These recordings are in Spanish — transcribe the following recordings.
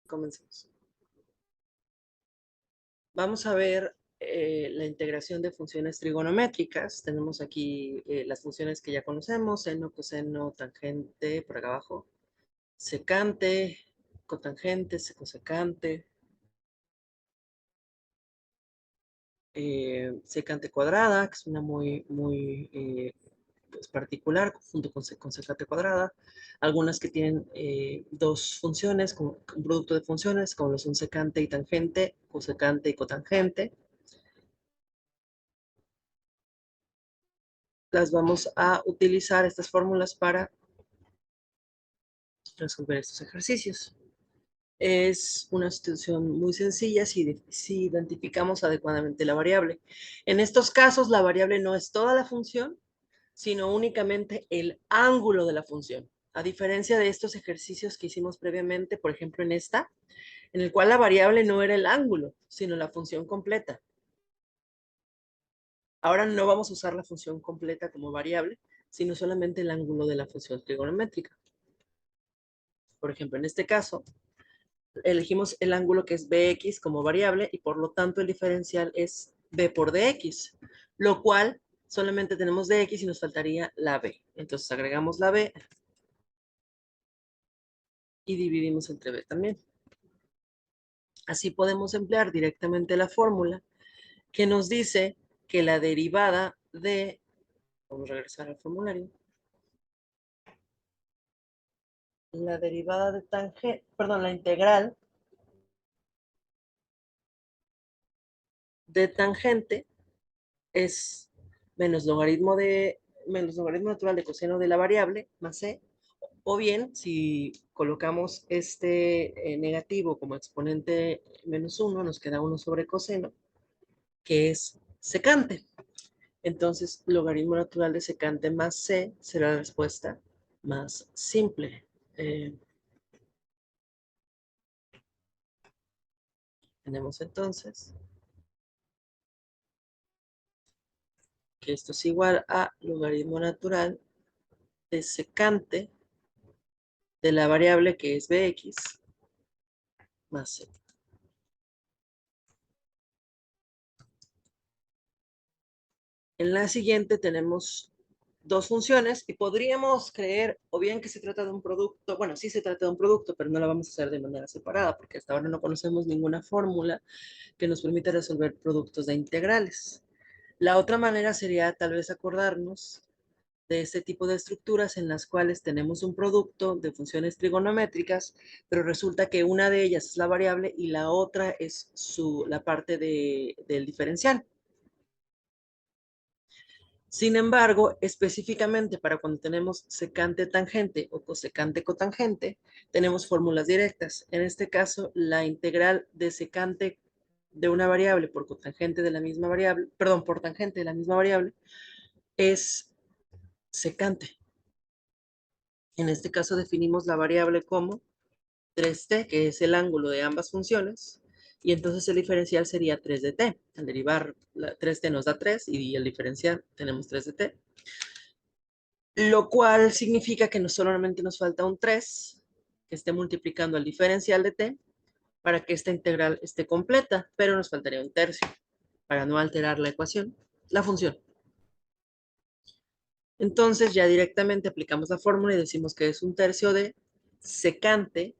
Comencemos. Vamos a ver la integración de funciones trigonométricas. Tenemos aquí las funciones que ya conocemos: seno, coseno, tangente, por acá abajo, secante, cotangente, secosecante, secante cuadrada, que es una muy pues particular, junto con secante cuadrada. Algunas que tienen dos funciones, como un producto de funciones, como lo son secante y tangente, cosecante y cotangente. Las vamos a utilizar, estas fórmulas, para resolver estos ejercicios. Es una situación muy sencilla si identificamos adecuadamente la variable. En estos casos, la variable no es toda la función, sino únicamente el ángulo de la función. A diferencia de estos ejercicios que hicimos previamente, por ejemplo en esta, en el cual la variable no era el ángulo, sino la función completa. Ahora no vamos a usar la función completa como variable, sino solamente el ángulo de la función trigonométrica. Por ejemplo, en este caso, elegimos el ángulo que es bx como variable y por lo tanto el diferencial es b por dx, lo cual solamente tenemos dx y nos faltaría la b. Entonces agregamos la b y dividimos entre b también. Así podemos emplear directamente la fórmula que nos dice que la derivada de, vamos a regresar al formulario, la derivada de tangente, perdón, la integral de tangente es menos logaritmo natural de coseno de la variable más c, o bien si colocamos este negativo como exponente menos 1, nos queda 1 sobre coseno, que es secante. Entonces, logaritmo natural de secante más c será la respuesta más simple. Tenemos entonces que esto es igual a logaritmo natural de secante de la variable que es bx más c. En la siguiente tenemos dos funciones y podríamos creer o bien que se trata de un producto, bueno, sí se trata de un producto, pero no la vamos a hacer de manera separada porque hasta ahora no conocemos ninguna fórmula que nos permita resolver productos de integrales. La otra manera sería tal vez acordarnos de este tipo de estructuras en las cuales tenemos un producto de funciones trigonométricas, pero resulta que una de ellas es la variable y la otra es la parte del diferencial. Sin embargo, específicamente para cuando tenemos secante tangente o cosecante cotangente, tenemos fórmulas directas. En este caso, la integral de secante de una variable por cotangente de la misma variable, perdón, por tangente de la misma variable, es secante. En este caso definimos la variable como 3t, que es el ángulo de ambas funciones, y entonces el diferencial sería 3 de t. Al derivar, 3t nos da 3 y el diferencial tenemos 3 de t. Lo cual significa que no solamente nos falta un 3 que esté multiplicando el diferencial de t para que esta integral esté completa, pero nos faltaría un tercio para no alterar la ecuación, la función. Entonces ya directamente aplicamos la fórmula y decimos que es un tercio de secante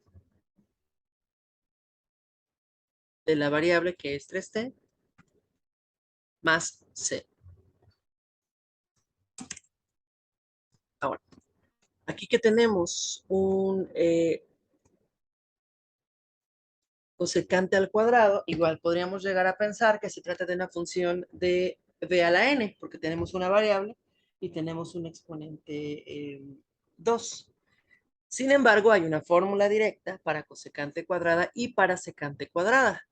de la variable que es 3t más c. Ahora, aquí que tenemos un cosecante al cuadrado, igual podríamos llegar a pensar que se trata de una función de b a la n, porque tenemos una variable y tenemos un exponente 2. Sin embargo, hay una fórmula directa para cosecante cuadrada y para secante cuadrada.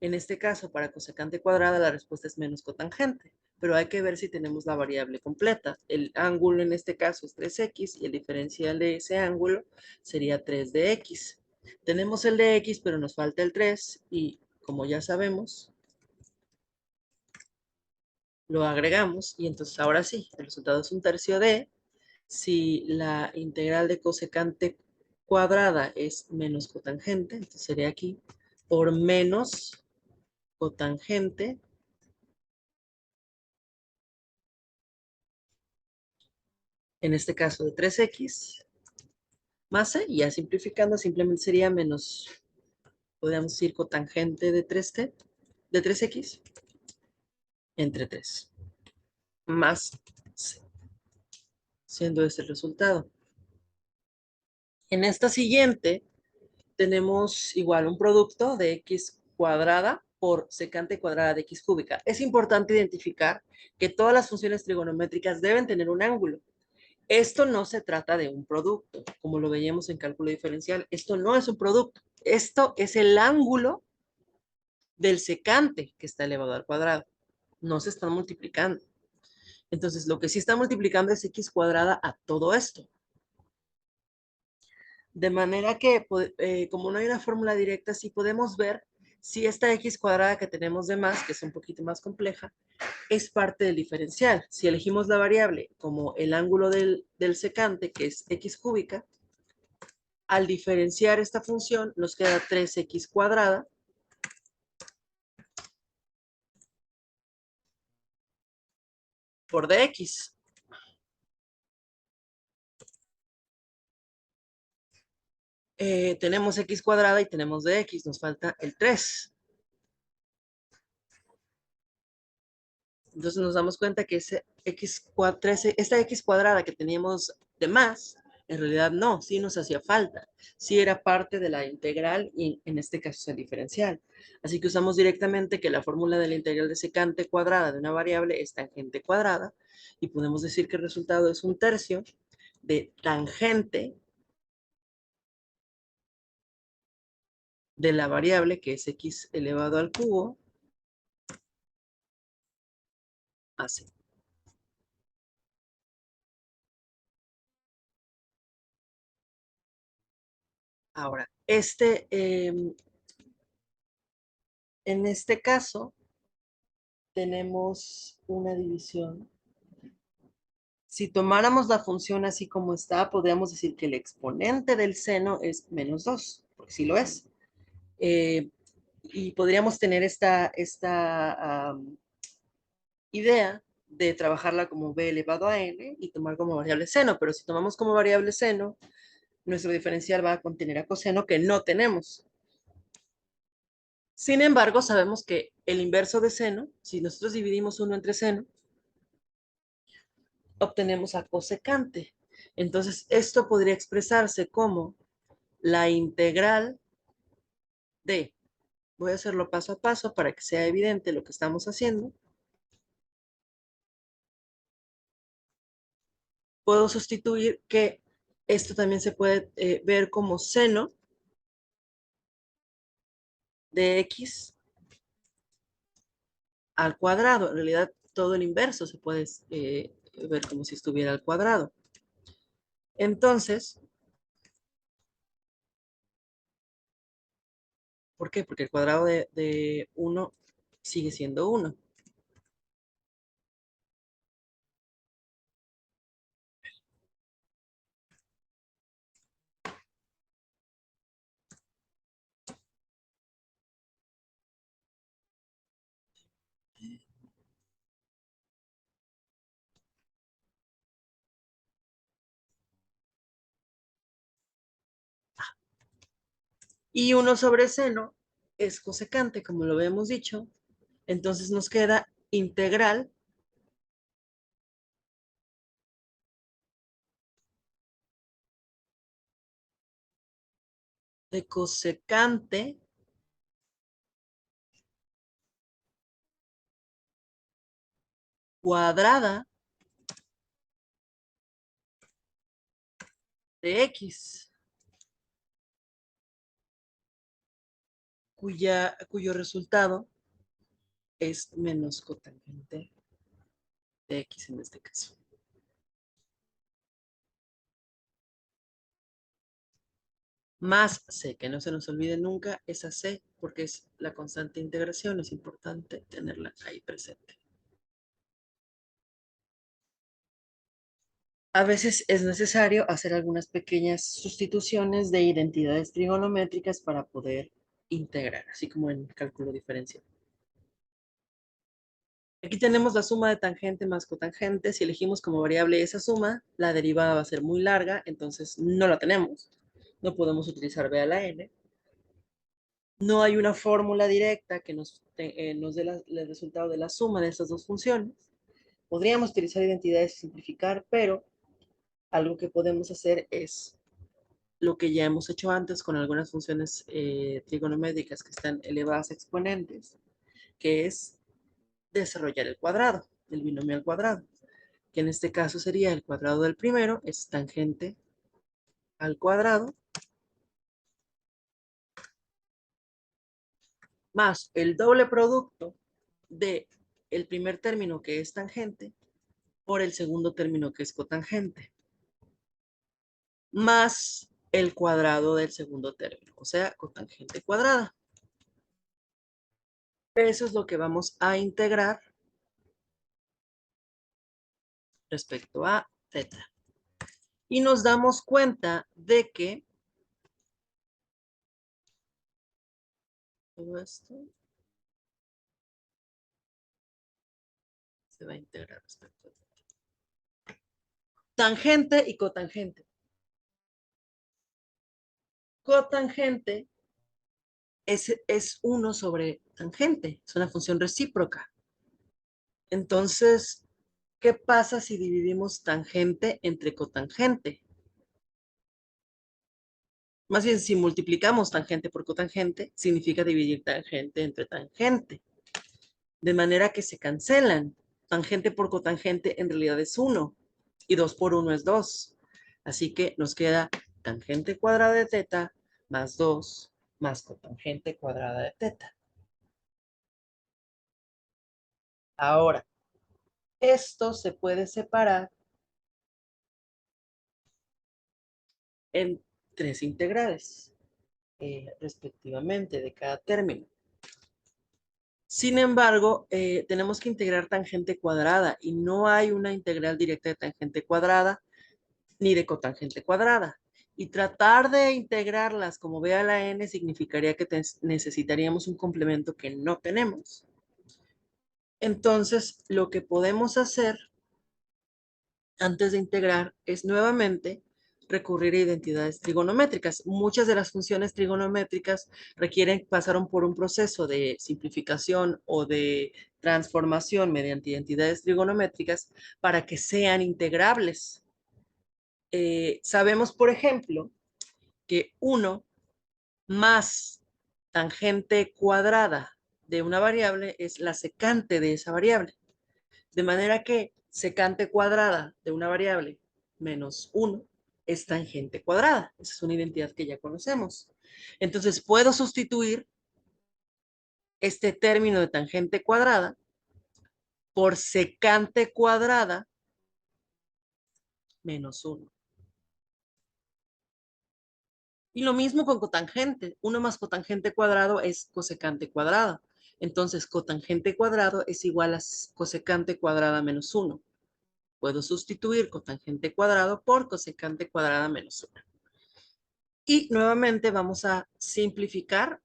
En este caso, para cosecante cuadrada, la respuesta es menos cotangente, pero hay que ver si tenemos la variable completa. El ángulo en este caso es 3x y el diferencial de ese ángulo sería 3 de x. Tenemos el de x, pero nos falta el 3 y, como ya sabemos, lo agregamos y entonces ahora sí, el resultado es un tercio de, si la integral de cosecante cuadrada es menos cotangente, entonces sería aquí, por menos cotangente, en este caso de 3x, más c, y ya simplificando simplemente sería menos, podríamos decir cotangente de 3t, de 3x, entre 3, más c, siendo este el resultado. En esta siguiente, tenemos igual un producto de x cuadrada por secante cuadrada de x cúbica. Es importante identificar que todas las funciones trigonométricas deben tener un ángulo. Esto no se trata de un producto, como lo veíamos en cálculo diferencial. Esto no es un producto. Esto es el ángulo del secante que está elevado al cuadrado. No se están multiplicando. Entonces, lo que sí está multiplicando es x cuadrada a todo esto. De manera que, como no hay una fórmula directa, sí podemos ver si esta x cuadrada que tenemos de más, que es un poquito más compleja, es parte del diferencial. Si elegimos la variable como el ángulo del secante, que es x cúbica, al diferenciar esta función nos queda 3x cuadrada por dx. Tenemos x cuadrada y tenemos dx, nos falta el 3. Entonces nos damos cuenta que esta x cuadrada que teníamos de más, en realidad no, sí nos hacía falta. Sí era parte de la integral y en este caso es el diferencial. Así que usamos directamente que la fórmula de la integral de secante cuadrada de una variable es tangente cuadrada y podemos decir que el resultado es un tercio de tangente de la variable que es x elevado al cubo a c. Ahora, en este caso tenemos una división. Si tomáramos la función así como está, podríamos decir que el exponente del seno es menos 2, porque sí lo es. Eh, y podríamos tener esta idea de trabajarla como b elevado a n y tomar como variable seno, pero si tomamos como variable seno, nuestro diferencial va a contener a coseno que no tenemos. Sin embargo, sabemos que el inverso de seno, si nosotros dividimos uno entre seno, obtenemos a cosecante. Entonces, esto podría expresarse como la integral de, voy a hacerlo paso a paso para que sea evidente lo que estamos haciendo. Puedo sustituir que esto también se puede ver como seno de x al cuadrado. En realidad, todo el inverso se puede ver como si estuviera al cuadrado. Entonces, ¿por qué? Porque el cuadrado de 1 sigue siendo 1. Y 1 sobre seno es cosecante, como lo habíamos dicho. Entonces nos queda integral de cosecante cuadrada de x, cuyo resultado es menos cotangente de x en este caso. Más c, que no se nos olvide nunca esa c, porque es la constante de integración, es importante tenerla ahí presente. A veces es necesario hacer algunas pequeñas sustituciones de identidades trigonométricas para poder integrar, así como en cálculo diferencial. Aquí tenemos la suma de tangente más cotangente. Si elegimos como variable esa suma, la derivada va a ser muy larga, entonces no la tenemos. No podemos utilizar b a la n. No hay una fórmula directa que nos dé el resultado de la suma de estas dos funciones. Podríamos utilizar identidades y simplificar, pero algo que podemos hacer es lo que ya hemos hecho antes con algunas funciones trigonométricas que están elevadas a exponentes, que es desarrollar el cuadrado, el binomio al cuadrado, que en este caso sería el cuadrado del primero, es tangente al cuadrado, más el doble producto de el primer término que es tangente por el segundo término que es cotangente, más el cuadrado del segundo término, o sea, cotangente cuadrada. Eso es lo que vamos a integrar respecto a θ. Y nos damos cuenta de que todo esto se va a integrar respecto a tangente y cotangente. Cotangente es 1 sobre tangente, es una función recíproca. Entonces, ¿qué pasa si dividimos tangente entre cotangente? Más bien, si multiplicamos tangente por cotangente, significa dividir tangente entre tangente. De manera que se cancelan. Tangente por cotangente en realidad es 1 y 2 por 1 es 2. Así que nos queda tangente cuadrada de θ más 2 más cotangente cuadrada de θ. Ahora, esto se puede separar en tres integrales, respectivamente, de cada término. Sin embargo, tenemos que integrar tangente cuadrada y no hay una integral directa de tangente cuadrada ni de cotangente cuadrada. Y tratar de integrarlas como b a la n significaría que necesitaríamos un complemento que no tenemos. Entonces, lo que podemos hacer antes de integrar es nuevamente recurrir a identidades trigonométricas. Muchas de las funciones trigonométricas pasaron por un proceso de simplificación o de transformación mediante identidades trigonométricas para que sean integrables. Sabemos, por ejemplo, que 1 más tangente cuadrada de una variable es la secante de esa variable. De manera que secante cuadrada de una variable menos 1 es tangente cuadrada. Esa es una identidad que ya conocemos. Entonces puedo sustituir este término de tangente cuadrada por secante cuadrada menos 1. Y lo mismo con cotangente. 1 más cotangente cuadrado es cosecante cuadrada. Entonces, cotangente cuadrado es igual a cosecante cuadrada menos 1. Puedo sustituir cotangente cuadrado por cosecante cuadrada menos 1. Y nuevamente vamos a simplificar.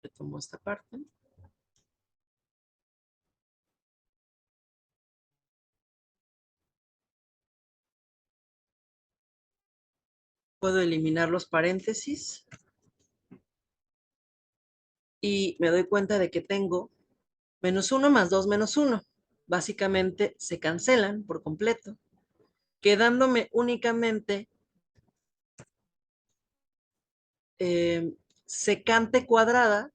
Retomo esta parte. Puedo eliminar los paréntesis. Y me doy cuenta de que tengo menos 1 más 2 menos 1. Básicamente se cancelan por completo, quedándome únicamente secante cuadrada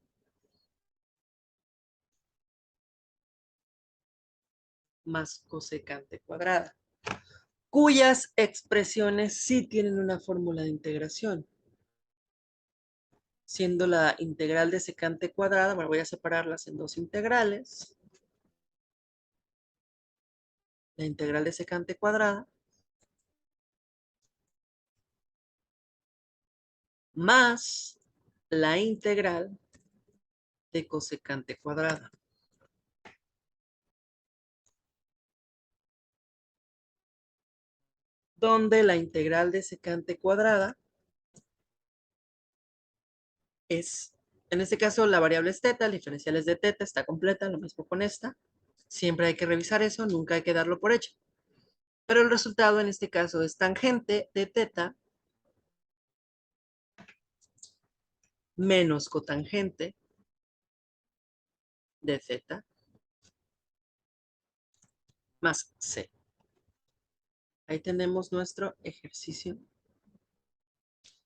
más cosecante cuadrada, cuyas expresiones sí tienen una fórmula de integración, siendo la integral de secante cuadrada, bueno, voy a separarlas en dos integrales, la integral de secante cuadrada, más la integral de cosecante cuadrada. donde la integral de secante cuadrada es, en este caso, la variable es teta, el diferencial es de teta, está completa, lo mismo con esta. Siempre hay que revisar eso, nunca hay que darlo por hecho. Pero el resultado en este caso es tangente de teta menos cotangente de zeta más c. Ahí tenemos nuestro ejercicio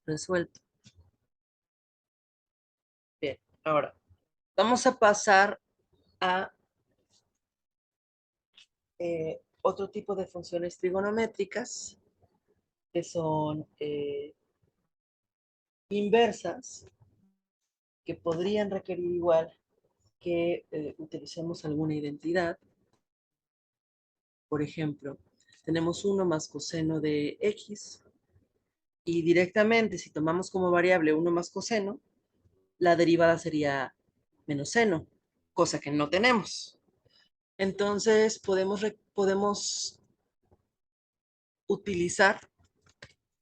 resuelto. Bien, ahora vamos a pasar a otro tipo de funciones trigonométricas que son inversas, que podrían requerir igual que utilicemos alguna identidad. Por ejemplo, tenemos 1 más coseno de x y directamente si tomamos como variable 1 más coseno, la derivada sería menos seno, cosa que no tenemos. Entonces podemos utilizar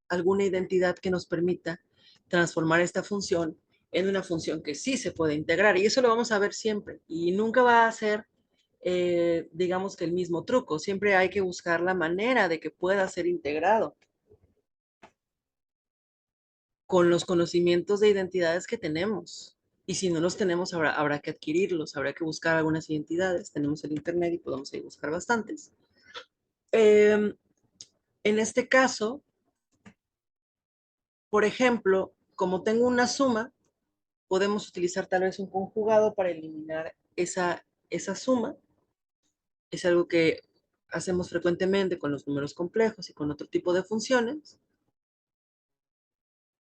alguna identidad que nos permita transformar esta función en una función que sí se puede integrar. Y eso lo vamos a ver siempre. Y nunca va a ser, digamos que el mismo truco. Siempre hay que buscar la manera de que pueda ser integrado con los conocimientos de identidades que tenemos. Y si no los tenemos, habrá que adquirirlos, habrá que buscar algunas identidades. Tenemos el internet y podemos ahí buscar bastantes. En este caso, por ejemplo, como tengo una suma, podemos utilizar tal vez un conjugado para eliminar esa suma. Es algo que hacemos frecuentemente con los números complejos y con otro tipo de funciones.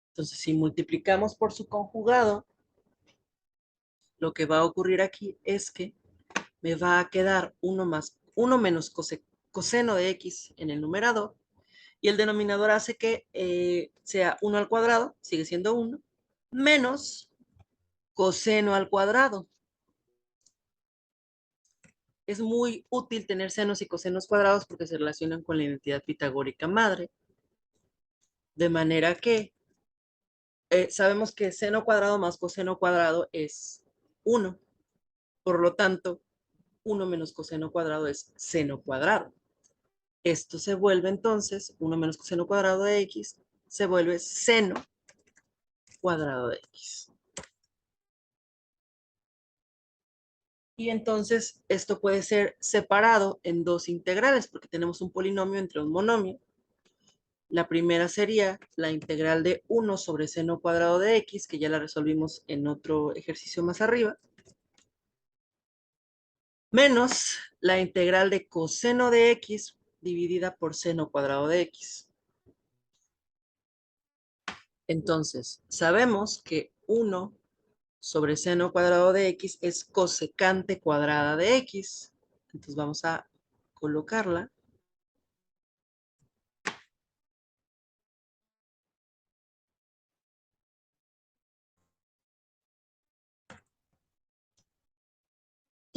Entonces, si multiplicamos por su conjugado, lo que va a ocurrir aquí es que me va a quedar 1 menos coseno de x en el numerador, y el denominador hace que sea 1 al cuadrado, sigue siendo 1, menos coseno al cuadrado. Es muy útil tener senos y cosenos cuadrados porque se relacionan con la identidad pitagórica madre, de manera que sabemos que seno cuadrado más coseno cuadrado es 1. Por lo tanto, 1 menos coseno cuadrado es seno cuadrado. Esto se vuelve entonces, 1 menos coseno cuadrado de x, se vuelve seno cuadrado de x. Y entonces esto puede ser separado en dos integrales, porque tenemos un polinomio entre un monomio. La primera sería la integral de 1 sobre seno cuadrado de x, que ya la resolvimos en otro ejercicio más arriba, menos la integral de coseno de x dividida por seno cuadrado de x. Entonces, sabemos que 1 sobre seno cuadrado de x es cosecante cuadrada de x. Entonces vamos a colocarla.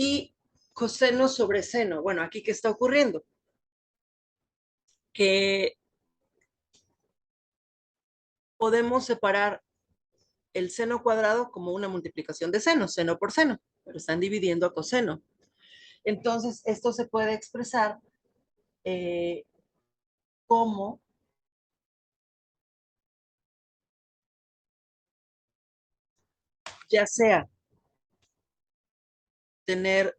Y coseno sobre seno. Bueno, aquí ¿qué está ocurriendo? Que podemos separar el seno cuadrado como una multiplicación de seno, seno por seno, pero están dividiendo a coseno. Entonces, esto se puede expresar eh, como ya sea tener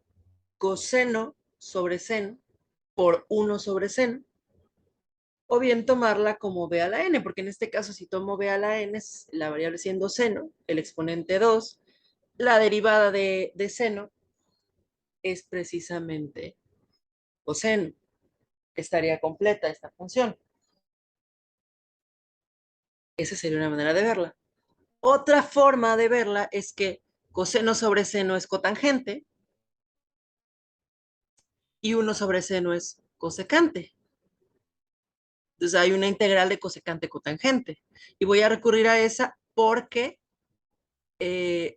coseno sobre seno por 1 sobre seno, o bien tomarla como b a la n, porque en este caso si tomo b a la n, la variable siendo seno, el exponente 2, la derivada de seno es precisamente coseno. Estaría completa esta función. Esa sería una manera de verla. Otra forma de verla es que coseno sobre seno es cotangente y 1 sobre seno es cosecante. Entonces hay una integral de cosecante cotangente. Y voy a recurrir a esa porque,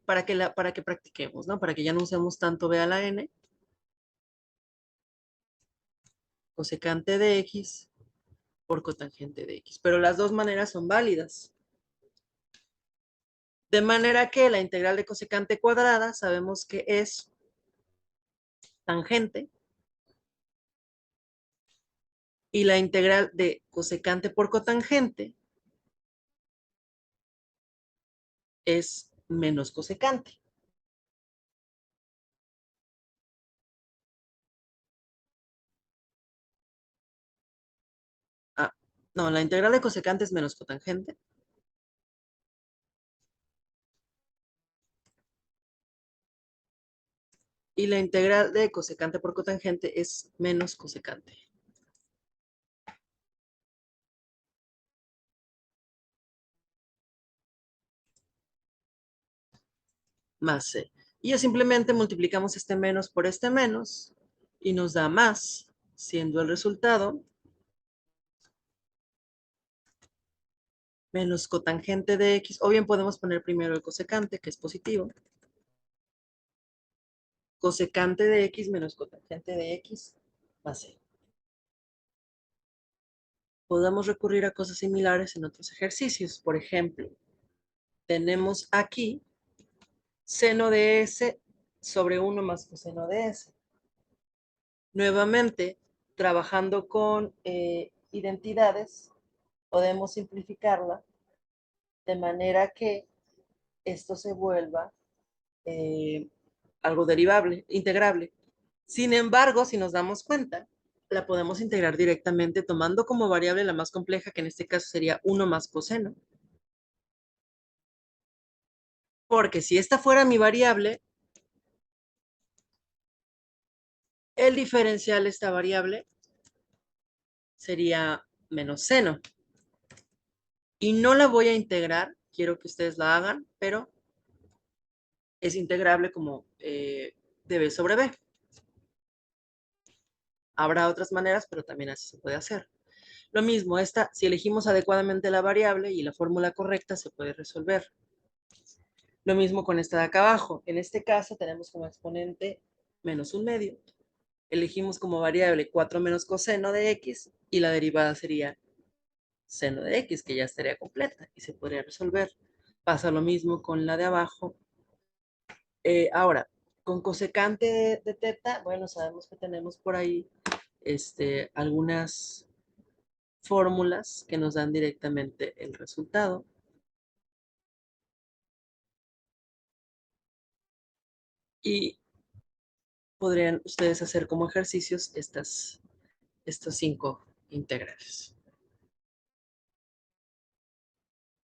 para que practiquemos, ¿no? Para que ya no usemos tanto b a la n. Cosecante de x por cotangente de X. Pero las dos maneras son válidas. De manera que la integral de cosecante cuadrada sabemos que es tangente y la integral de cosecante por cotangente es menos cosecante. Ah, no, la integral de cosecante es menos cotangente. Y la integral de cosecante por cotangente es menos cosecante. Más C. Y ya simplemente multiplicamos este menos por este menos y nos da más, siendo el resultado menos cotangente de X, o bien podemos poner primero el cosecante, que es positivo. Cosecante de X menos cotangente de X más C. Podemos recurrir a cosas similares en otros ejercicios. Por ejemplo, tenemos aquí seno de S sobre 1 más coseno de S. Nuevamente, trabajando con identidades, podemos simplificarla de manera que esto se vuelva eh, algo derivable, integrable. Sin embargo, si nos damos cuenta, la podemos integrar directamente tomando como variable la más compleja, que en este caso sería 1 más coseno. Porque si esta fuera mi variable, el diferencial de esta variable sería menos seno. Y no la voy a integrar, quiero que ustedes la hagan, pero es integrable como de b sobre b. Habrá otras maneras, pero también así se puede hacer. Lo mismo, si elegimos adecuadamente la variable y la fórmula correcta, se puede resolver. Lo mismo con esta de acá abajo. En este caso tenemos como exponente menos un medio. Elegimos como variable 4 menos coseno de X y la derivada sería seno de X, que ya estaría completa y se podría resolver. Pasa lo mismo con la de abajo. Ahora, con cosecante de teta, bueno, sabemos que tenemos por ahí algunas fórmulas que nos dan directamente el resultado. Y podrían ustedes hacer como ejercicios estos 5 integrales.